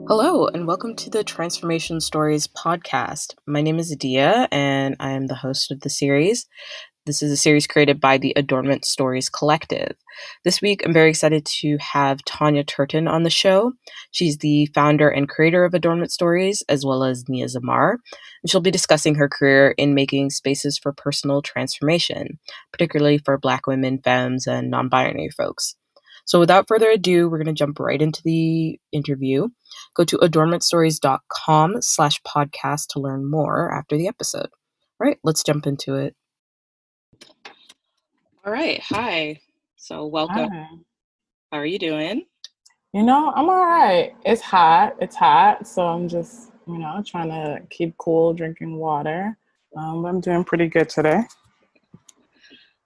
Hello, and welcome to the Transformation Stories podcast. My name is Adia, and I am the host of the series. This is a series created by the Adornment Stories collective. This week, I'm very excited to have Tanya Turton on the show. She's the founder and creator of Adornment Stories, as well as Nia Zamar, and she'll be discussing her career in making spaces for personal transformation, particularly for Black women, femmes, and non-binary folks. So without further ado, we're going to jump right into the interview. Go to adornmentstories.com/podcast to learn more after the episode. All right, let's jump into it. All right, hi. So welcome. Hi. How are you doing? I'm all right. It's hot. So I'm just, trying to keep cool, drinking water. But I'm doing pretty good today.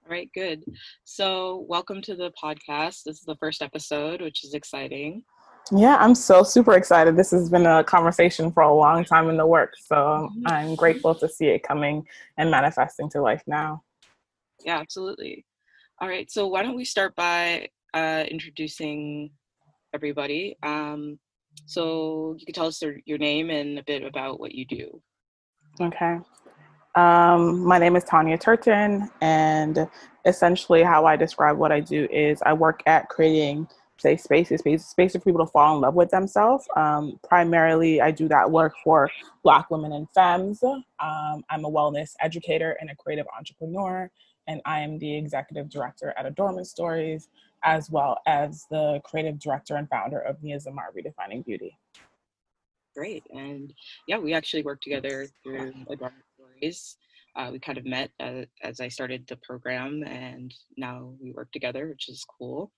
All right, good. So welcome to the podcast. This is the first episode, which is exciting. Yeah, I'm so super excited. This has been a conversation for a long time in the works. So I'm grateful to see it coming and manifesting to life now. Yeah, absolutely. All right, so why don't we start by introducing everybody. So you can tell us your name and a bit about what you do. Okay. My name is Tanya Turton, and essentially how I describe what I do is I work at creating safe spaces for people to fall in love with themselves. Primarily, I do that work for Black women and femmes. I'm a wellness educator and a creative entrepreneur, and I am the executive director at Adornment Stories, as well as the creative director and founder of Nia Zamar Redefining Beauty. Great. And yeah, we actually worked together through Adornment Stories. We kind of met as I started the program, and now we work together, which is cool.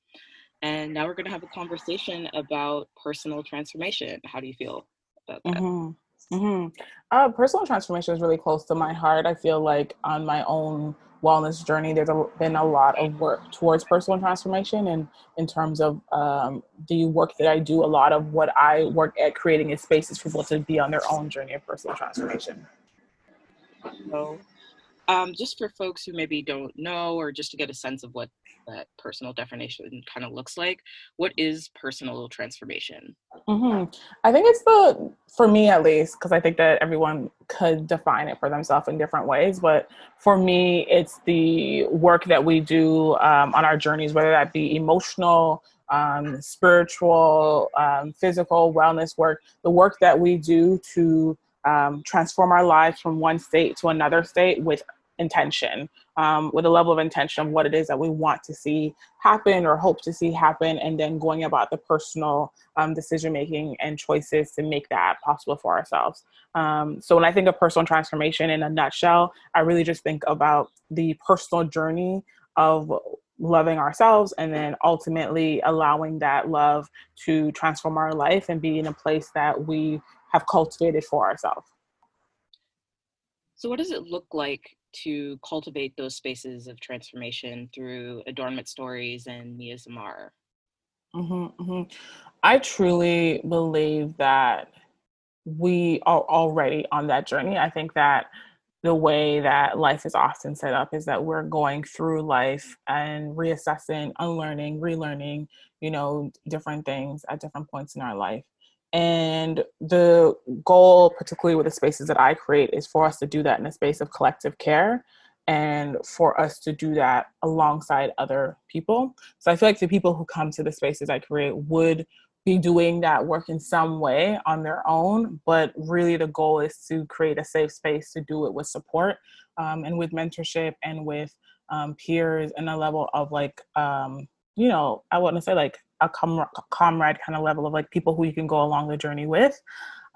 And now we're going to have a conversation about personal transformation. How do you feel about that? Personal transformation is really close to my heart. I feel like on my own wellness journey, there's been a lot of work towards personal transformation. And in terms of the work that I do, a lot of what I work at creating is spaces for people to be on their own journey of personal transformation. So, just for folks who maybe don't know, or just to get a sense of what that personal definition kind of looks like, what is personal transformation? I think for me at least, because I think that everyone could define it for themselves in different ways. But for me, it's the work that we do on our journeys, whether that be emotional, spiritual, physical wellness work, the work that we do to transform our lives from one state to another state with intention, with a level of intention of what it is that we want to see happen or hope to see happen, and then going about the personal decision making and choices to make that possible for ourselves. So when I think of personal transformation in a nutshell, I really just think about the personal journey of loving ourselves and then ultimately allowing that love to transform our life and be in a place that we have cultivated for ourselves. So what does it look like to cultivate those spaces of transformation through Adornment Stories and Nia Zamar? I truly believe that we are already on that journey. I think that the way that life is often set up is that we're going through life and reassessing, unlearning, relearning, different things at different points in our life. And the goal, particularly with the spaces that I create, is for us to do that in a space of collective care and for us to do that alongside other people. So I feel like the people who come to the spaces I create would be doing that work in some way on their own, but really the goal is to create a safe space to do it with support and with mentorship and with peers and a level of I want to say like a comrade kind of level of like people who you can go along the journey with.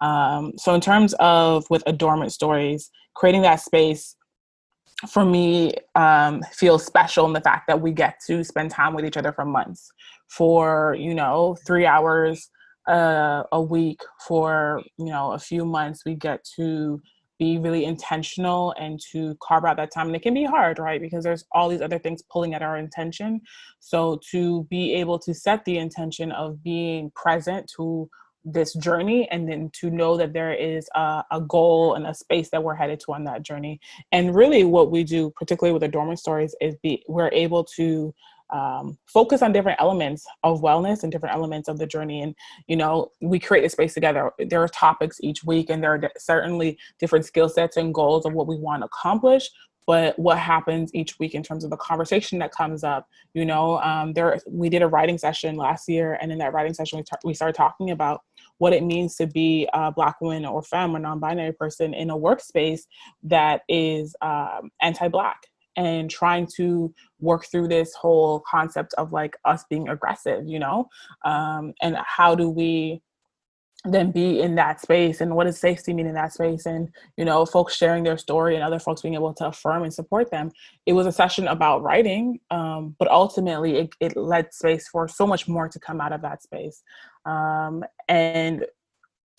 So in terms of with Adornment Stories, creating that space for me feels special in the fact that we get to spend time with each other for months, for 3 hours a week, for a few months. We get to be really intentional and to carve out that time, and it can be hard, right, because there's all these other things pulling at our intention. So to be able to set the intention of being present to this journey, and then to know that there is a goal and a space that we're headed to on that journey. And really what we do, particularly with Adornment Stories, is we're able to focus on different elements of wellness and different elements of the journey. And, we create a space together. There are topics each week, and there are certainly different skill sets and goals of what we want to accomplish. But what happens each week in terms of the conversation that comes up, we did a writing session last year, and in that writing session, we started talking about what it means to be a Black woman or femme or non-binary person in a workspace that is anti-Black, and trying to work through this whole concept of like us being aggressive, and how do we then be in that space, and what does safety mean in that space, and folks sharing their story and other folks being able to affirm and support them. It was a session about writing, but ultimately it led space for so much more to come out of that space. And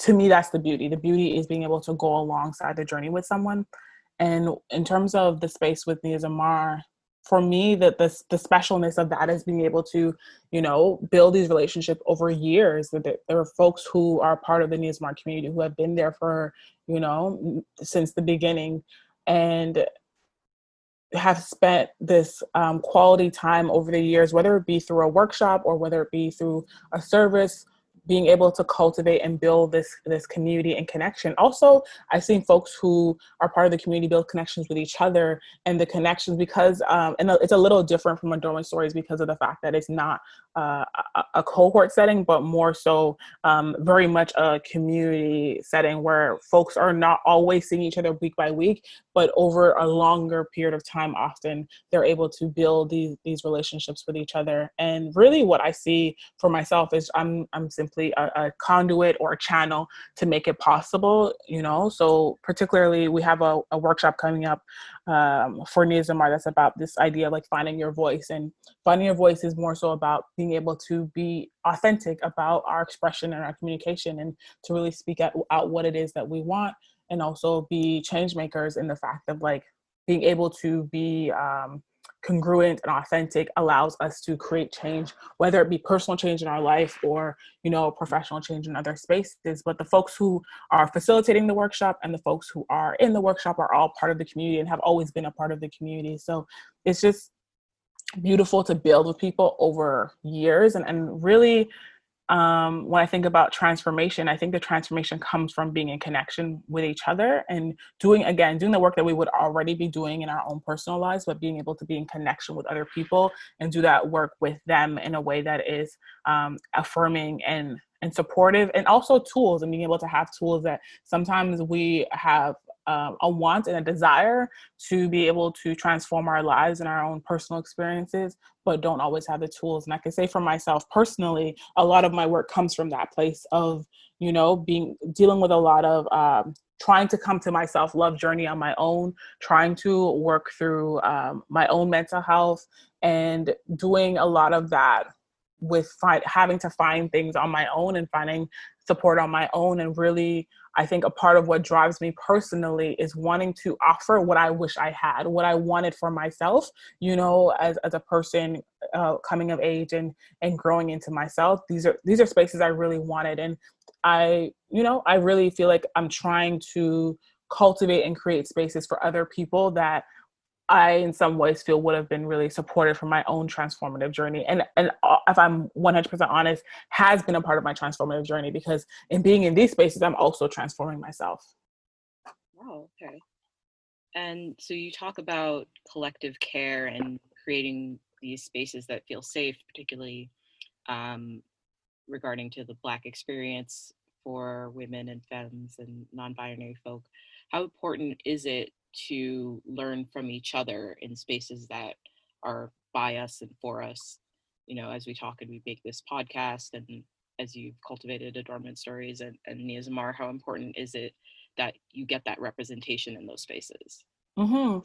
to me, that's the beauty. The beauty is being able to go alongside the journey with someone. And in terms of the space with Nia Zamar, for me, the specialness of that is being able to, build these relationships over years. There are folks who are part of the Nia Zamar community who have been there for, since the beginning, and have spent this quality time over the years, whether it be through a workshop or whether it be through a service, being able to cultivate and build this community and connection. Also, I've seen folks who are part of the community build connections with each other, and the connections, because and it's a little different from Adornment Stories because of the fact that it's not a cohort setting, but more so very much a community setting where folks are not always seeing each other week by week, but over a longer period of time, often they're able to build these relationships with each other. And really what I see for myself is I'm simply a conduit or a channel to make it possible, So particularly we have a workshop coming up for Nia Zamar that's about this idea of like finding your voice. And finding your voice is more so about being able to be authentic about our expression and our communication, and to really speak out what it is that we want, and also be change makers in the fact of like being able to be congruent and authentic allows us to create change, whether it be personal change in our life or, professional change in other spaces. But the folks who are facilitating the workshop and the folks who are in the workshop are all part of the community and have always been a part of the community. So it's just beautiful to build with people over years, and really when I think about transformation, I think the transformation comes from being in connection with each other and doing the work that we would already be doing in our own personal lives, but being able to be in connection with other people and do that work with them in a way that is affirming and supportive, and also tools, and being able to have tools that sometimes we have a want and a desire to be able to transform our lives and our own personal experiences, but don't always have the tools. And I can say for myself personally, a lot of my work comes from that place of, dealing with a lot of trying to come to my self-love journey on my own, trying to work through my own mental health, and doing a lot of that with having to find things on my own and finding support on my own. And really, I think a part of what drives me personally is wanting to offer what I wish I had, what I wanted for myself, as a person coming of age and growing into myself. These are spaces I really wanted. And I really feel like I'm trying to cultivate and create spaces for other people that I, in some ways, feel would have been really supportive for my own transformative journey. And if I'm 100% honest, has been a part of my transformative journey, because in being in these spaces, I'm also transforming myself. Oh, okay. And so you talk about collective care and creating these spaces that feel safe, particularly regarding to the Black experience for women and femmes and non-binary folk. How important is it to learn from each other in spaces that are by us and for us? As we talk and we make this podcast, and as you've cultivated Adornment Stories and Nia Zamar, how important is it that you get that representation in those spaces? Mm-hmm.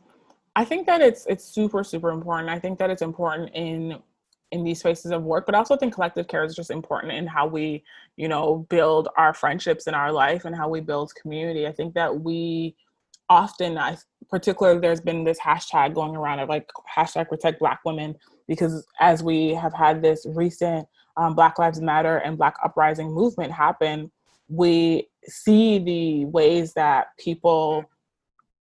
I think that it's super, super important. I think that it's important in these spaces of work, but I also think collective care is just important in how we, build our friendships in our life and how we build community. I think that we often, particularly there's been this hashtag going around of like hashtag protect Black women, because as we have had this recent Black Lives Matter and Black uprising movement happen, we see the ways that people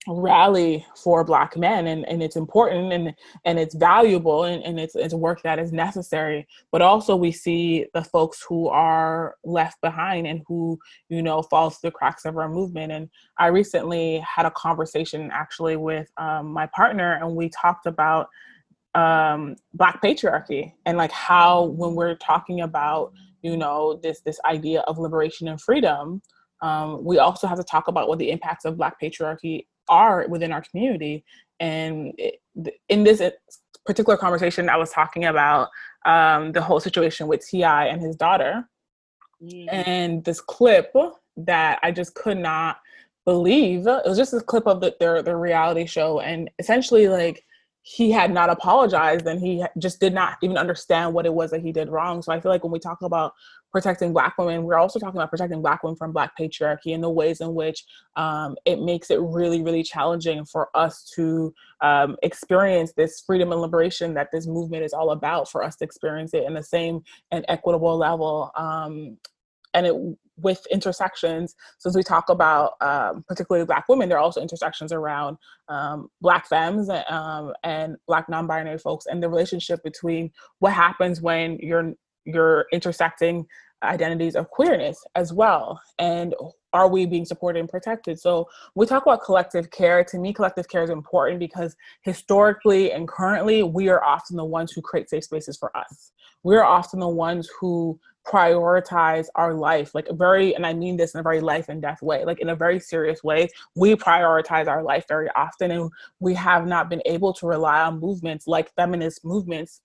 rally for Black men, and it's important, and it's valuable, and it's work that is necessary. But also we see the folks who are left behind and who, fall through the cracks of our movement. And I recently had a conversation actually with my partner, and we talked about Black patriarchy, and like how when we're talking about this idea of liberation and freedom, we also have to talk about what the impacts of Black patriarchy are within our community. And in this particular conversation, I was talking about the whole situation with Ti and his daughter, and this clip that I just could not believe. It was just this clip of their reality show, and essentially, like, he had not apologized, and he just did not even understand what it was that he did wrong. So I feel like when we talk about protecting Black women, we're also talking about protecting Black women from Black patriarchy and the ways in which it makes it really, really challenging for us to experience this freedom and liberation that this movement is all about, for us to experience it in the same and equitable level. And it with intersections, since we talk about particularly Black women, there are also intersections around Black femmes and Black non-binary folks, and the relationship between what happens when you're intersecting identities of queerness as well, and are we being supported and protected? So we talk about collective care. To me, collective care is important because historically and currently, we are often the ones who create safe spaces for us. We're often the ones who prioritize our life, like and I mean this in a very life and death way, like in a very serious way. We prioritize our life very often, and we have not been able to rely on movements like feminist movements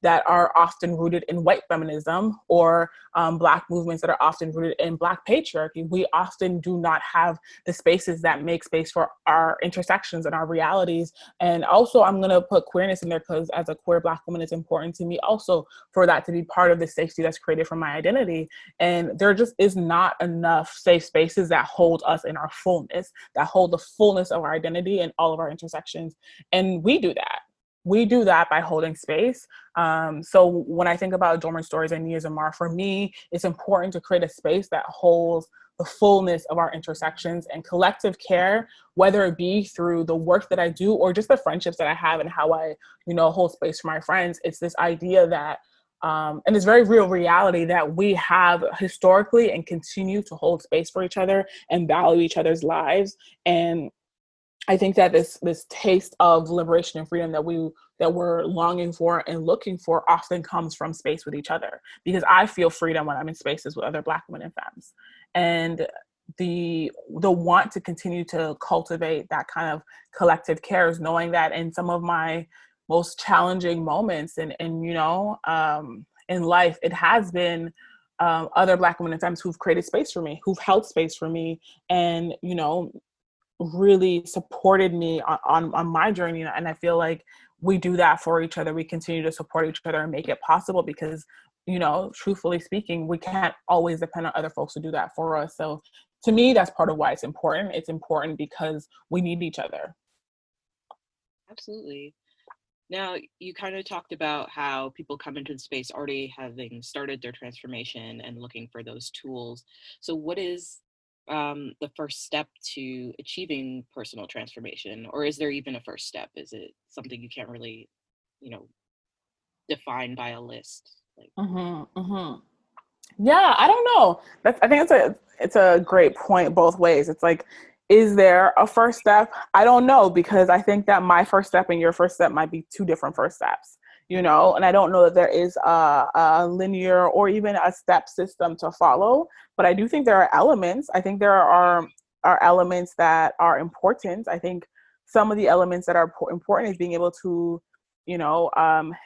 that are often rooted in white feminism, or Black movements that are often rooted in Black patriarchy. We often do not have the spaces that make space for our intersections and our realities. And also, I'm going to put queerness in there because as a queer Black woman, it's important to me also for that to be part of the safety that's created for my identity. And there just is not enough safe spaces that hold us in our fullness, that hold the fullness of our identity and all of our intersections. And we do that. We do that by holding space. So when I think about Adornment Stories and Nia Zamar, for me, it's important to create a space that holds the fullness of our intersections and collective care, whether it be through the work that I do or just the friendships that I have and how I, hold space for my friends. It's this idea that, and it's very real reality that we have historically and continue to hold space for each other and value each other's lives. And I think that this taste of liberation and freedom that we're longing for and looking for often comes from space with each other, because I feel freedom when I'm in spaces with other Black women and femmes. And the want to continue to cultivate that kind of collective care is knowing that in some of my most challenging moments and in life, it has been other Black women and femmes who've created space for me, who've held space for me, and really supported me on my journey. And I feel like we do that for each other. We continue to support each other and make it possible because, truthfully speaking, we can't always depend on other folks to do that for us. So to me, that's part of why it's important. It's important because we need each other. Absolutely. Now, you kind of talked about how people come into the space already having started their transformation and looking for those tools. So what is the first step to achieving personal transformation? Or is there even a first step? Is it something you can't really, define by a list? Like, Yeah, I don't know. I think it's a great point both ways. It's like, is there a first step? I don't know, because I think that my first step and your first step might be two different first steps, and I don't know that there is a linear or even a step system to follow, but I do think there are elements. I think there are elements that are important. I think some of the elements that are important is being able to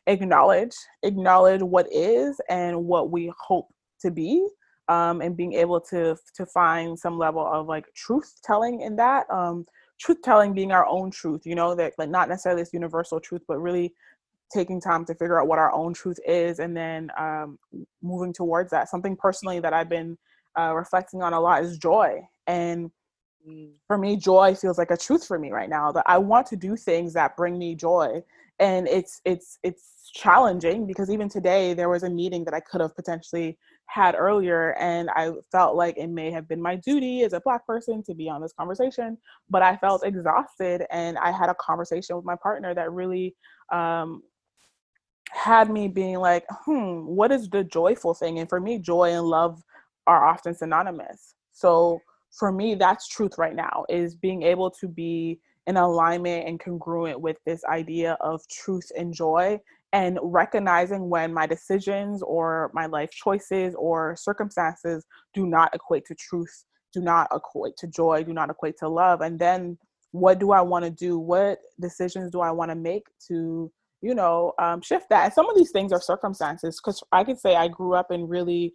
acknowledge what is and what we hope to be, and being able to find some level of like truth telling in that, truth telling being our own truth, that like not necessarily this universal truth, but really taking time to figure out what our own truth is, and then moving towards that. Something personally that I've been reflecting on a lot is joy. And for me, joy feels like a truth for me right now, that I want to do things that bring me joy. And it's challenging because even today there was a meeting that I could have potentially had earlier, and I felt like it may have been my duty as a Black person to be on this conversation, but I felt exhausted, and I had a conversation with my partner that really um, had me being like, what is the joyful thing? And for me, joy and love are often synonymous. So for me, that's truth right now, is being able to be in alignment and congruent with this idea of truth and joy, and recognizing when my decisions or my life choices or circumstances do not equate to truth, do not equate to joy, do not equate to love. And then what do I want to do? What decisions do I want to make to shift that? And some of these things are circumstances, because I could say I grew up in really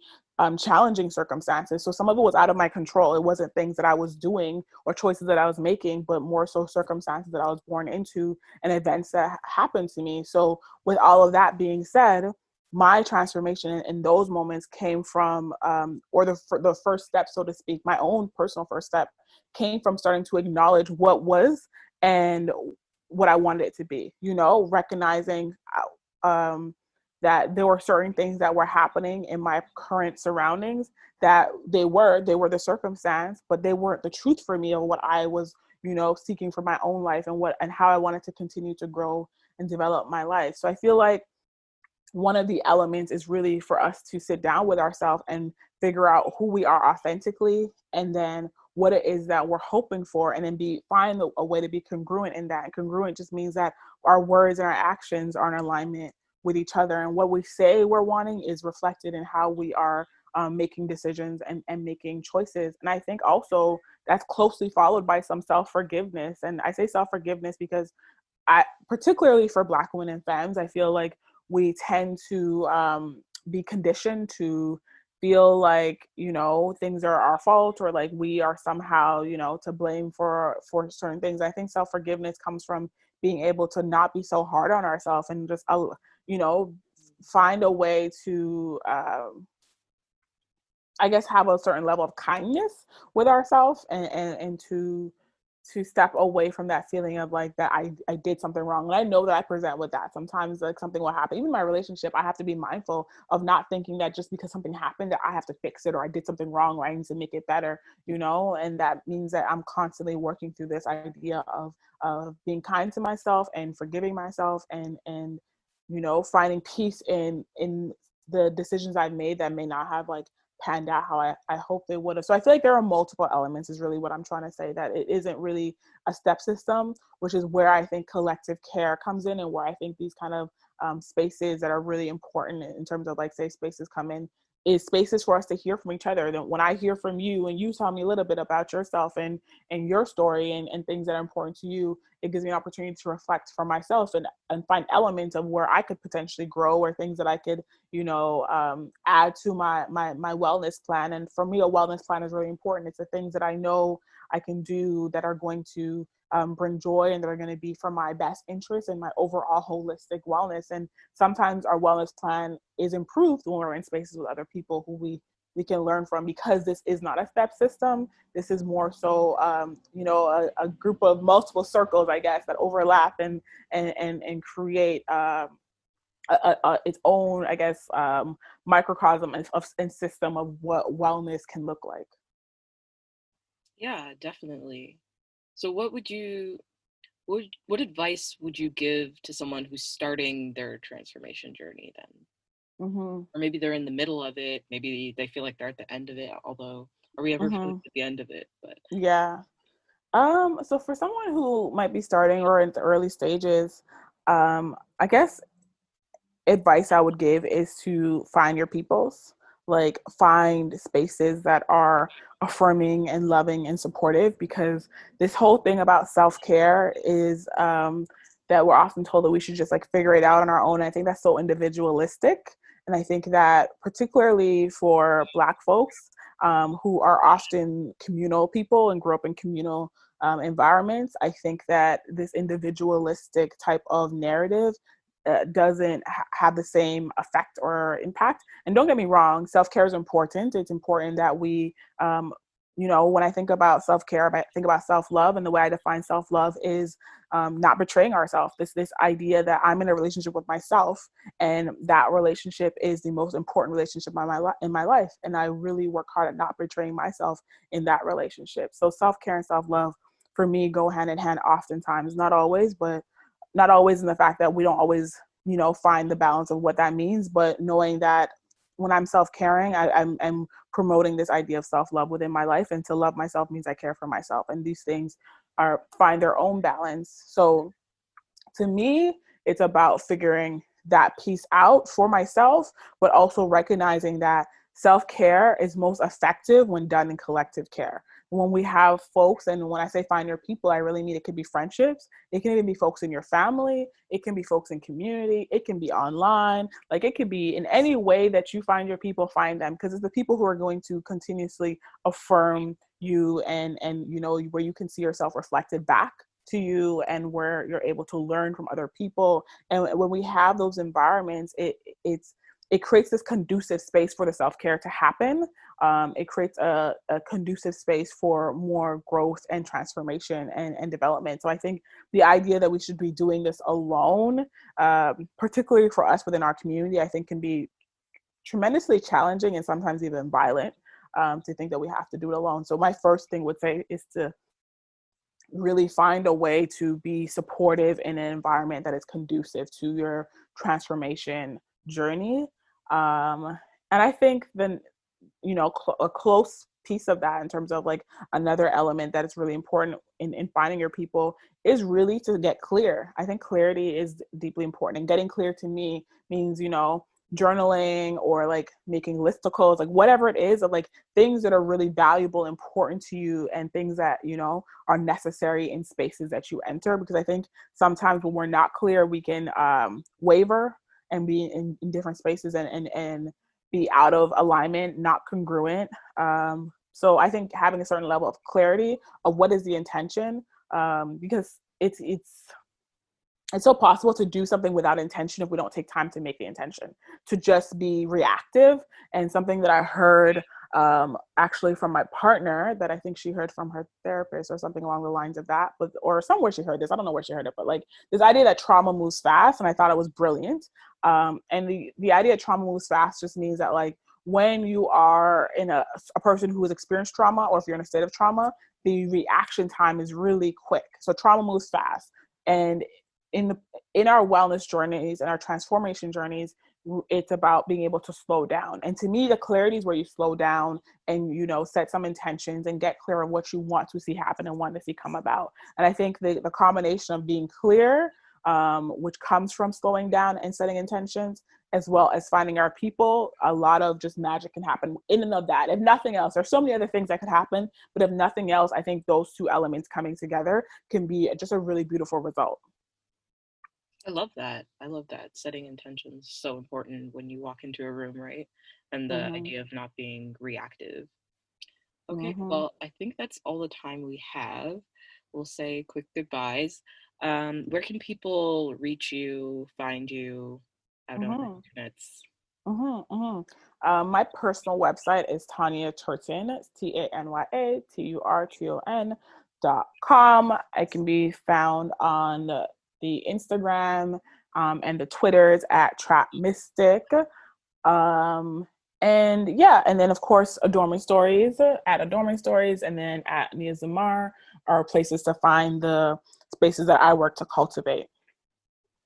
challenging circumstances. So some of it was out of my control. It wasn't things that I was doing or choices that I was making, but more so circumstances that I was born into and events that happened to me. So with all of that being said, my transformation in those moments came from, or the first step, so to speak, my own personal first step came from starting to acknowledge what was and what I wanted it to be, recognizing that there were certain things that were happening in my current surroundings, that they were the circumstance, but they weren't the truth for me of what I was, seeking for my own life, and how I wanted to continue to grow and develop my life. So I feel like one of the elements is really for us to sit down with ourselves and figure out who we are authentically, and then what it is that we're hoping for, and then find a way to be congruent in that. And congruent just means that our words and our actions are in alignment with each other, and what we say we're wanting is reflected in how we are making decisions and making choices. And I think also that's closely followed by some self-forgiveness. And I say self-forgiveness because particularly for Black women and femmes, I feel like we tend to be conditioned to feel like, things are our fault, or like we are somehow, to blame for certain things. I think self-forgiveness comes from being able to not be so hard on ourselves, and just, you know, find a way to, I guess, have a certain level of kindness with ourselves, and to step away from that feeling of like that I did something wrong. And I know that I present with that. Sometimes like something will happen. Even in my relationship, I have to be mindful of not thinking that just because something happened that I have to fix it, or I did something wrong, or I need to make it better, and that means that I'm constantly working through this idea of being kind to myself and forgiving myself, and finding peace in the decisions I've made that may not have like panned out how I hope they would have. So I feel like there are multiple elements is really what I'm trying to say, that it isn't really a step system, which is where I think collective care comes in, and where I think these kind of spaces that are really important in terms of like safe spaces come in, is spaces for us to hear from each other. Then when I hear from you and you tell me a little bit about yourself and your story and things that are important to you, it gives me an opportunity to reflect for myself and find elements of where I could potentially grow, or things that I could add to my wellness plan. And for me, a wellness plan is really important. It's the things that I know I can do that are going to bring joy, and that are going to be for my best interest and my overall holistic wellness. And sometimes our wellness plan is improved when we're in spaces with other people who we can learn from, because this is not a step system. This is more so, a group of multiple circles, I guess, that overlap and create its own, I guess, microcosm and system of what wellness can look like. Yeah, definitely. So what advice would you give to someone who's starting their transformation journey then? Mm-hmm. Or maybe they're in the middle of it, maybe they feel like they're at the end of it, although are we ever really Mm-hmm. at the end of it? But Yeah. So for someone who might be starting or in the early stages, I guess advice I would give is to find your peoples, like find spaces that are affirming and loving and supportive, because this whole thing about self-care is that we're often told that we should just like figure it out on our own. I think that's so individualistic. And I think that particularly for Black folks who are often communal people and grew up in communal environments, I think that this individualistic type of narrative doesn't have the same effect or impact. And don't get me wrong, self-care is important. It's important that we, when I think about self-care, I think about self-love, and the way I define self-love is not betraying ourselves. This idea that I'm in a relationship with myself, and that relationship is the most important relationship in my life, and I really work hard at not betraying myself in that relationship. So self-care and self-love for me go hand in hand oftentimes, not always, but not always in the fact that we don't always, find the balance of what that means, but knowing that when I'm self-caring, I'm promoting this idea of self-love within my life. And to love myself means I care for myself. And these things find their own balance. So to me, it's about figuring that piece out for myself, but also recognizing that self-care is most effective when done in collective care. When we have folks, and when I say find your people, I really mean it could be friendships. It can even be folks in your family. It can be folks in community. It can be online. Like, it could be in any way that you find your people, find them, because it's the people who are going to continuously affirm you, and where you can see yourself reflected back to you, and where you're able to learn from other people. And when we have those environments, it creates this conducive space for the self-care to happen. It creates a conducive space for more growth and transformation and development. So I think the idea that we should be doing this alone, particularly for us within our community, I think can be tremendously challenging and sometimes even violent, to think that we have to do it alone. So my first thing would say is to really find a way to be supportive in an environment that is conducive to your transformation journey. And I think then, a close piece of that in terms of like another element that is really important in finding your people is really to get clear. I think clarity is deeply important, and getting clear to me means, journaling or like making listicles, like whatever it is, of like things that are really valuable, important to you, and things that, are necessary in spaces that you enter. Because I think sometimes when we're not clear, we can waver and be in different spaces, and be out of alignment, not congruent. So I think having a certain level of clarity of what is the intention, because it's so possible to do something without intention if we don't take time to make the intention, to just be reactive. And something that I heard, actually from my partner, that I think she heard from her therapist or something along the lines of that, but or somewhere she heard this, I don't know where she heard it, but like this idea that trauma moves fast, and I thought it was brilliant. And the idea that trauma moves fast just means that, like, when you are in a person who has experienced trauma, or if you're in a state of trauma, the reaction time is really quick. So trauma moves fast. And in our wellness journeys and our transformation journeys, it's about being able to slow down. And to me, the clarity is where you slow down and, set some intentions and get clear on what you want to see happen and want to see come about. And I think the combination of being clear, which comes from slowing down and setting intentions, as well as finding our people, a lot of just magic can happen in and of that. If nothing else, there's so many other things that could happen, but if nothing else, I think those two elements coming together can be just a really beautiful result. I love that. I love that. Setting intentions is so important when you walk into a room, right? And the Mm-hmm. idea of not being reactive. Okay, Mm-hmm. well, I think that's all the time we have. We'll say quick goodbyes. Where can people reach you, find you out on the Mm-hmm. internets? Mm-hmm. Mm-hmm. My personal website is Tanya Turton, TanyaTurton.com. I can be found on the Instagram, and the Twitters at Trap Mystic. Um, and yeah, and then of course, Adornment Stories at Adornment Stories, and then at Nia Zamar are places to find the spaces that I work to cultivate.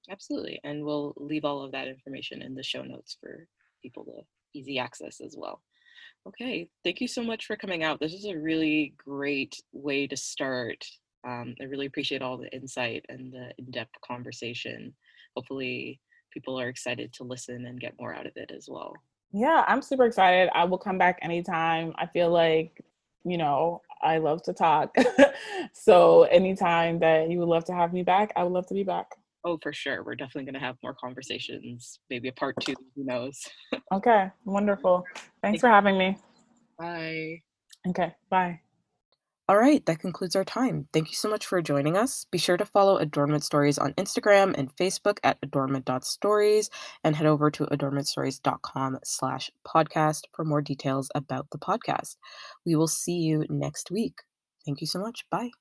Absolutely. And we'll leave all of that information in the show notes for people to easy access as well. Okay, thank you so much for coming out. This is a really great way to start. I really appreciate all the insight and the in-depth conversation. Hopefully, people are excited to listen and get more out of it as well. Yeah, I'm super excited. I will come back anytime. I feel like, I love to talk. So anytime that you would love to have me back, I would love to be back. Oh, for sure. We're definitely going to have more conversations, maybe a part two, who knows? Okay, wonderful. Thanks Thank for you. having me. Bye. Okay, bye. All right, that concludes our time. Thank you so much for joining us. Be sure to follow Adornment Stories on Instagram and Facebook at adornment.stories and head over to adornmentstories.com/podcast for more details about the podcast. We will see you next week. Thank you so much. Bye.